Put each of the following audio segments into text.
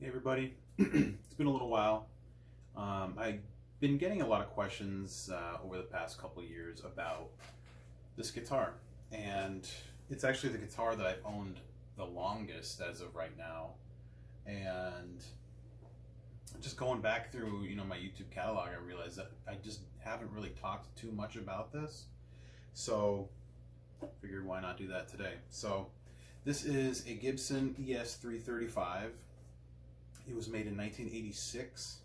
Hey everybody, it's been a little while. I've been getting a lot of questions over the past couple of years about this guitar, and it's actually the guitar that I've owned the longest as of right now. And just going back through, my YouTube catalog, I realized that I just haven't really talked too much about this. So figured why not do that today. So this is a Gibson ES-335. It was made in 1986.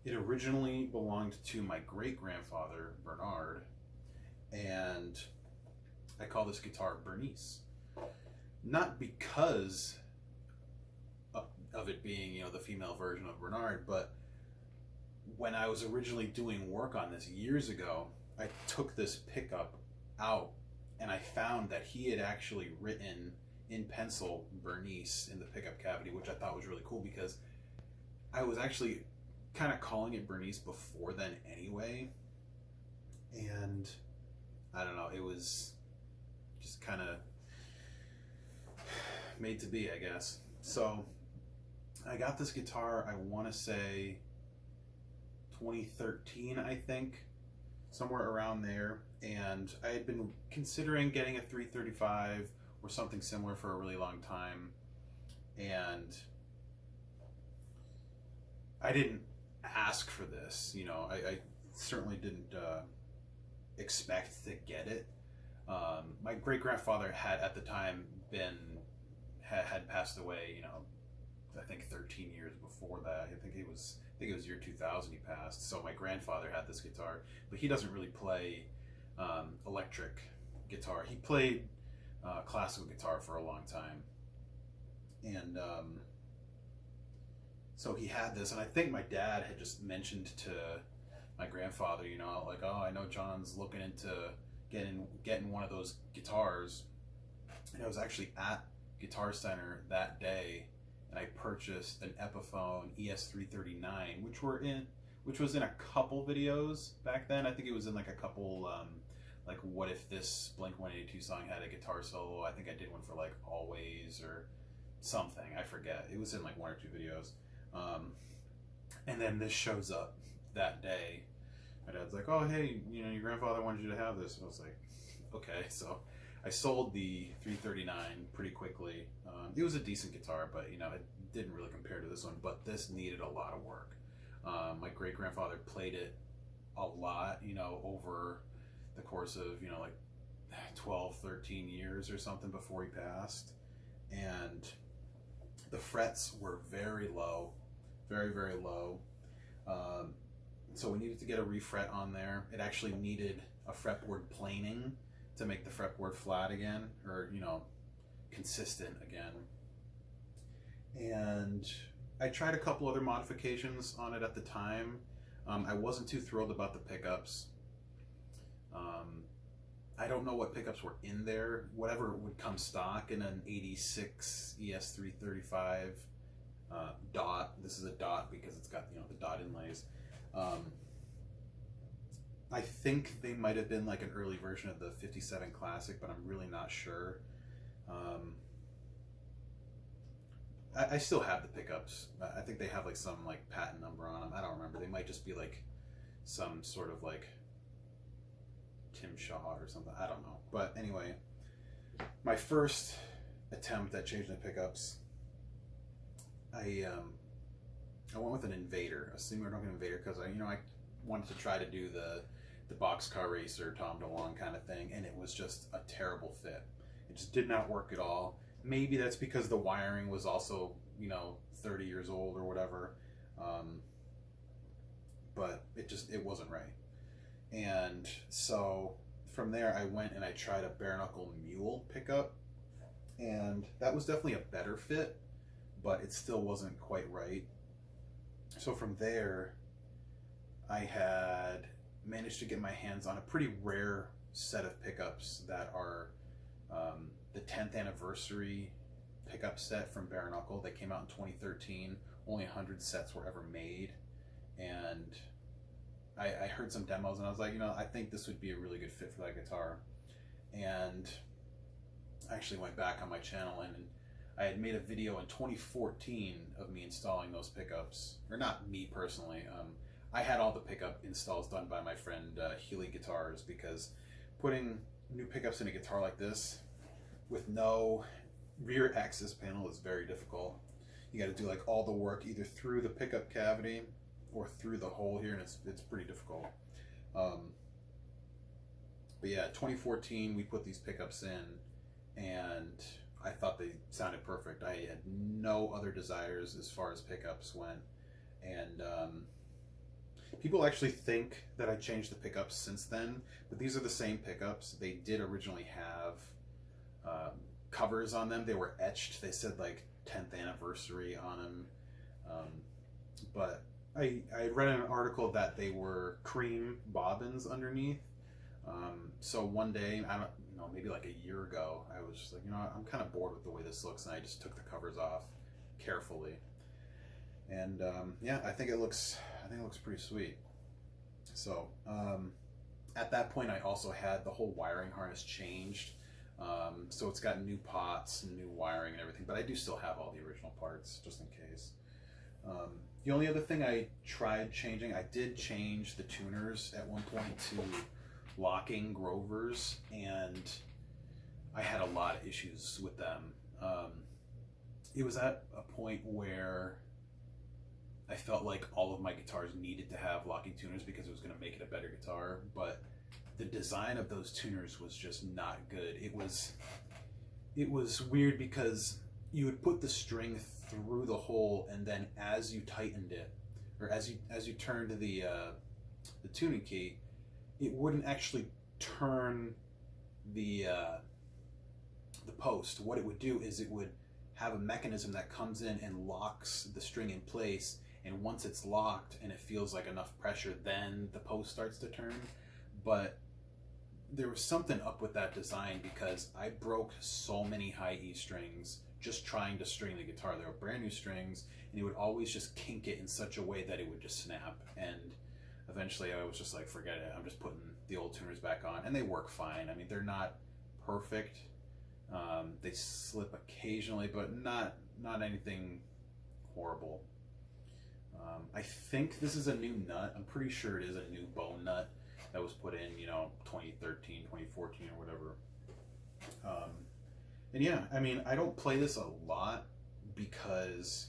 It originally belonged to my great-grandfather, Bernard, and I call this guitar Bernice. Not because of it being, the female version of Bernard, but when I was originally doing work on this years ago, I took this pickup out and I found that he had actually written in pencil Bernice in the pickup cavity, which I thought was really cool because I was actually kind of calling it Bernice before then anyway, and I don't know, it was just kind of made to be, I guess. So I got this guitar, I want to say 2013, I think, somewhere around there, and I had been considering getting a 335 or something similar for a really long time, and I didn't ask for this, I certainly didn't expect to get it. My great-grandfather had at the time had passed away, I think 13 years before that. I think it was year 2000 he passed. So my grandfather had this guitar, but he doesn't really play electric guitar. He played classical guitar for a long time, and so he had this, and I think my dad had just mentioned to my grandfather, like, oh, I know John's looking into getting one of those guitars. And I was actually at Guitar Center that day, and I purchased an Epiphone ES-339, which was in a couple videos back then. I think it was in like a couple, like what if this Blink-182 song had a guitar solo. I think I did one for like Always or something, I forget. It was in like one or two videos. And then this shows up that day. My dad's like, oh, hey, your grandfather wanted you to have this. And I was like, okay. So I sold the 339 pretty quickly. It was a decent guitar, but, it didn't really compare to this one. But this needed a lot of work. My great-grandfather played it a lot, over the course of, like 12, 13 years or something before he passed. And the frets were very low. Very, very low. So we needed to get a refret on there. It actually needed a fretboard planing to make the fretboard flat again, or, consistent again. And I tried a couple other modifications on it at the time. I wasn't too thrilled about the pickups. I don't know what pickups were in there. Whatever would come stock in an 86 ES-335 dot. This is a dot because it's got the dot inlays. I think they might have been like an early version of the 57 Classic, but I'm really not sure. I still have the pickups. I think they have like some like patent number on them. I don't remember. They might just be like some sort of like Tim Shaw or something. I don't know. But anyway, my first attempt at changing the pickups, I went with an Invader, a Seymour Duncan Invader, because I wanted to try to do the boxcar racer Tom DeLonge kind of thing, and it was just a terrible fit. It just did not work at all. Maybe that's because the wiring was also 30 years old or whatever, but it wasn't right. And so from there I went and I tried a Bare Knuckle Mule pickup, and that was definitely a better fit, but it still wasn't quite right. So from there, I had managed to get my hands on a pretty rare set of pickups that are the 10th anniversary pickup set from Bare Knuckle. They came out in 2013. Only 100 sets were ever made, and I heard some demos and I was like, I think this would be a really good fit for that guitar. And I actually went back on my channel and I had made a video in 2014 of me installing those pickups, or not me personally. I had all the pickup installs done by my friend Healy Guitars, because putting new pickups in a guitar like this with no rear access panel is very difficult. You got to do like all the work either through the pickup cavity or through the hole here, and it's pretty difficult. But yeah, 2014 we put these pickups in, and I thought they sounded perfect. I had no other desires as far as pickups went, and people actually think that I changed the pickups since then, but these are the same pickups. They did originally have covers on them. They were etched. They said like 10th anniversary on them, but I read an article that they were cream bobbins underneath. So one day, I don't know, maybe like a year ago, I was just like, you know, I'm kind of bored with the way this looks, and I just took the covers off carefully. And yeah, I think it looks pretty sweet. So at that point, I also had the whole wiring harness changed. So it's got new pots and new wiring and everything, but I do still have all the original parts just in case. The only other thing I tried changing, I did change the tuners at one point to locking Grovers, and I had a lot of issues with them. It was at a point where I felt like all of my guitars needed to have locking tuners because it was going to make it a better guitar, but the design of those tuners was just not good. It was weird because you would put the string through the hole, and then as you tightened it, or as you turned the tuning key, it wouldn't actually turn the post. What it would do is it would have a mechanism that comes in and locks the string in place, and once it's locked and it feels like enough pressure, then the post starts to turn. But there was something up with that design, because I broke so many high E strings just trying to string the guitar. They were brand new strings, and it would always just kink it in such a way that it would just snap. And eventually I was just like, forget it, I'm just putting the old tuners back on, and they work fine. I mean, they're not perfect. They slip occasionally, but not anything horrible. I think this is a new nut. I'm pretty sure it is a new bone nut that was put in, 2013, 2014 or whatever. And yeah, I mean, I don't play this a lot because,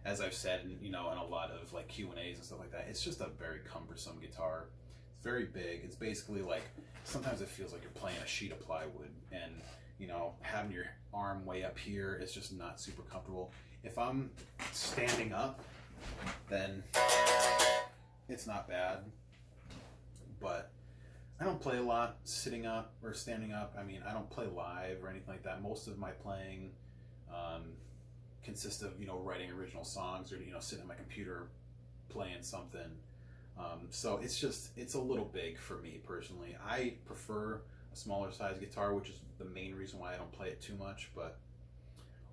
as I've said, in a lot of like Q&As and stuff like that, it's just a very cumbersome guitar. It's very big. It's basically like, sometimes it feels like you're playing a sheet of plywood, and having your arm way up here is just not super comfortable. If I'm standing up, then it's not bad, but I don't play a lot sitting up or standing up. I mean, I don't play live or anything like that. Most of my playing consists of, writing original songs, or, sitting at my computer playing something. So it's a little big for me personally. I prefer a smaller size guitar, which is the main reason why I don't play it too much. But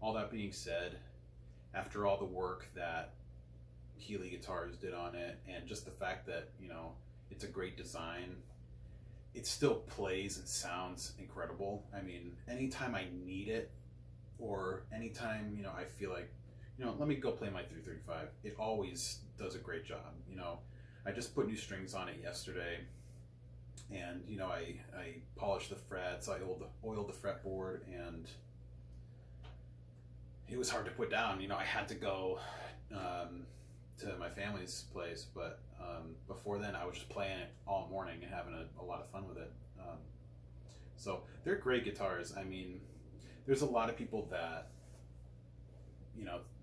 all that being said, after all the work that Healy Guitars did on it, and just the fact that, it's a great design, it still plays and sounds incredible. I mean, anytime I need it, or anytime, I feel like, let me go play my 335, it always does a great job. I just put new strings on it yesterday, and, I polished the frets, I oiled the fretboard, and it was hard to put down. I had to go to my family's place, but before then I was just playing it all morning and having a lot of fun with it. So they're great guitars. I mean, there's a lot of people that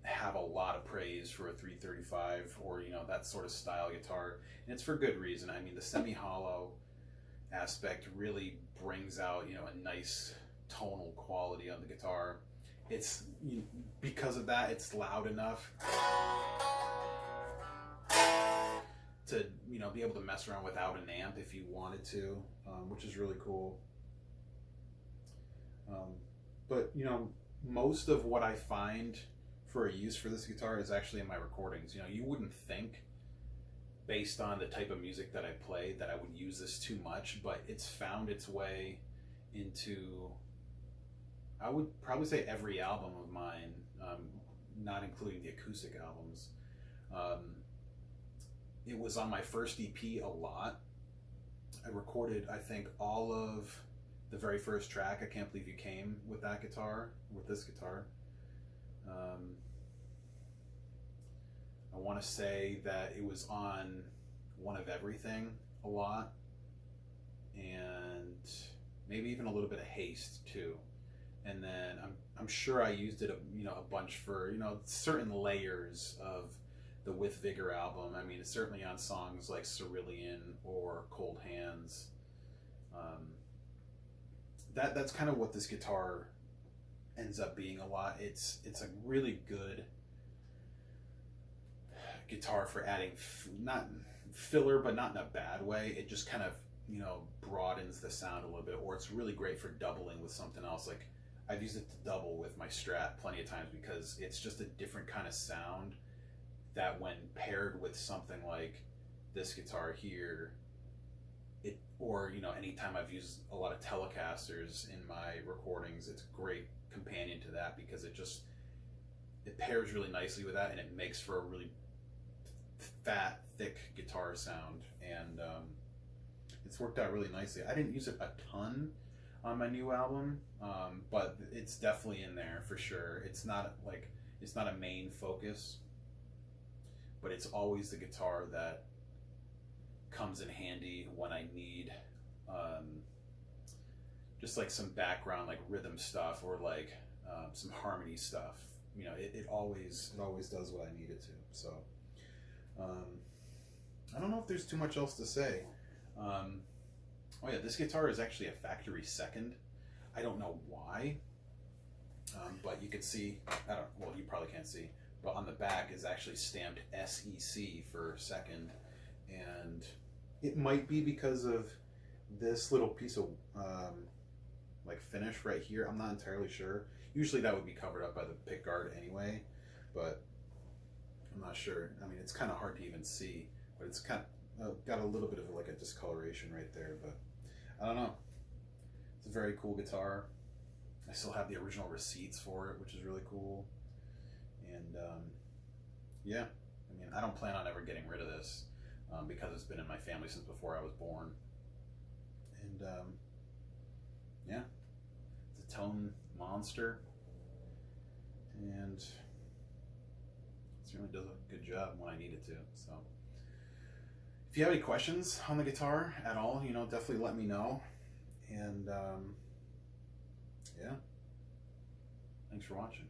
have a lot of praise for a 335 or that sort of style guitar, and it's for good reason. I mean, the semi-hollow aspect really brings out a nice tonal quality on the guitar. It's because of that, it's loud enough to be able to mess around without an amp if you wanted to, which is really cool. But most of what I find for a use for this guitar is actually in my recordings. You wouldn't think, based on the type of music that I play, that I would use this too much, but it's found its way into, I would probably say every album of mine, not including the acoustic albums. It was on my first EP a lot. I recorded, I think, all of the very first track, I Can't Believe You Came, with that guitar, with this guitar. I want to say that it was on One of Everything a lot, and maybe even a little bit of Haste too. And then I'm sure I used it a bunch for certain layers of the With Vigor album. I mean, it's certainly on songs like Cerulean or Cold Hands. That's kind of what this guitar ends up being a lot. It's a really good guitar for adding not filler, but not in a bad way. It just kind of broadens the sound a little bit, or it's really great for doubling with something else. Like, I've used it to double with my Strat plenty of times because it's just a different kind of sound that when paired with something like this guitar here, or anytime I've used a lot of Telecasters in my recordings, it's a great companion to that because it pairs really nicely with that, and it makes for a really fat, thick guitar sound, and it's worked out really nicely. I didn't use it a ton on my new album, but it's definitely in there for sure. It's not a main focus, but it's always the guitar that comes in handy when I need just like some background, like rhythm stuff, or like some harmony stuff. It always does what I need it to. So I don't know if there's too much else to say. Oh yeah, this guitar is actually a factory second. I don't know why, but you can see, well, you probably can't see, but on the back is actually stamped SEC for second, and it might be because of this little piece of like finish right here. I'm not entirely sure. Usually that would be covered up by the pick guard anyway, but I'm not sure. I mean, it's kind of hard to even see, but it's kind of got a little bit of like a discoloration right there, but I don't know. It's a very cool guitar. I still have the original receipts for it, which is really cool. And yeah, I mean, I don't plan on ever getting rid of this because it's been in my family since before I was born. And yeah, it's a tone monster, and it certainly does a good job when I need it to. So if you have any questions on the guitar at all, definitely let me know. And yeah, thanks for watching.